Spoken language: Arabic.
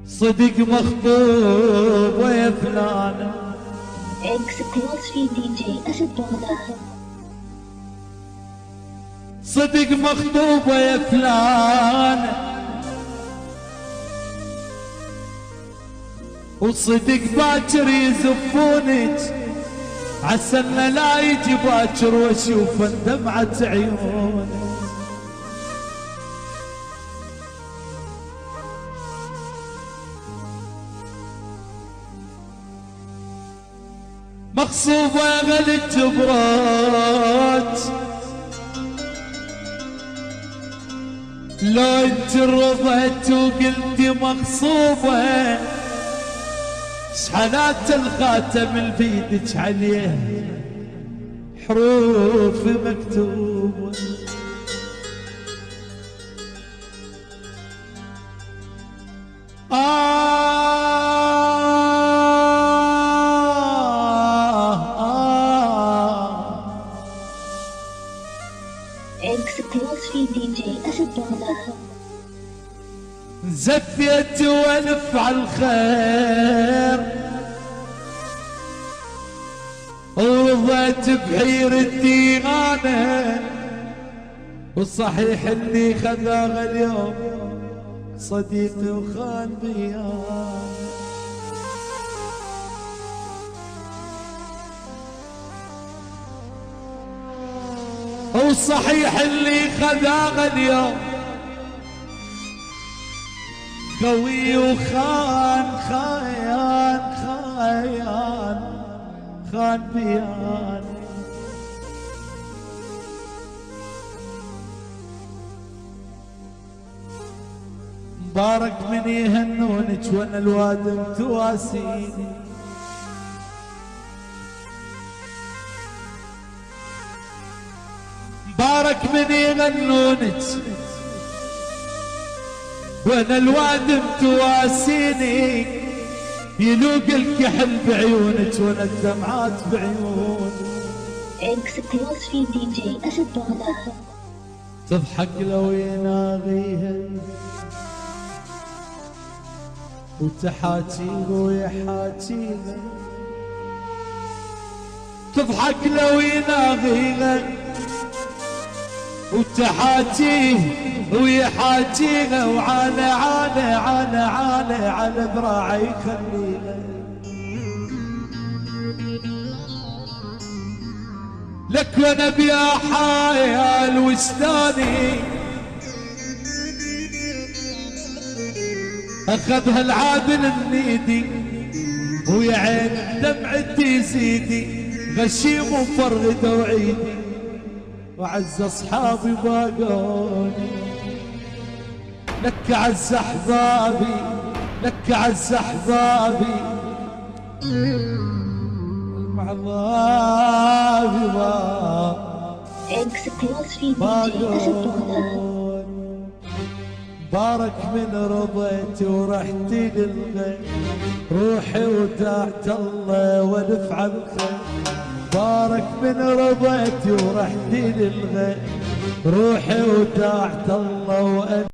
صدق مخطوبة يا فلانة. Exclusive DJ أسد بغداد. صدق مخطوبة يا فلانة، وصدق باكر يزفونك، عسلنا لا يجي باكر واشوف دمعة عيونك. مغصوبة غلي جبرات، لو انت رضيت وقلتي مغصوبة، شحنات الخاتم اللي بيدك عليه حروف مكتوبة. Exclusive DJ أسد بغداد. زفيت والف على الخير، ورضيت بحيرتي انا، والصحيح اللي خذاها اليوم صديقي وخان بيان. والصحيح اللي خذاها اليوم قوي وخان خان بيان. مبارك من يهنونك وانا الوادم تواسيني، مبارك من يغنونك وانا الوادم تواسيني، يلوق الكحل بعيونك وانا الدمعات بعيوني. Exclusive DJ أسد بغداد. تضحك لو يناغيها وتحاكيها ويحاكيها، تضحك لو يناغيها وتحاكيه ويحاكيها، وعلى على براعي يخليها. لك وانا بيا حايل وجداني، اخذها العادل النيدي، ويا عين دمعتي زيدي، غشيم وفرغده وعيدي، وعز اصحابي باقوني. لك عز احبابي، لك عز احبابي، المعظابي Exclusive DJ أسد بغداد. بارك من رضيتي ورحتي للغير، روحي ودعت الله والف على الخير. بارك من رضيتي ورحتي للغير، روحي ودعت الله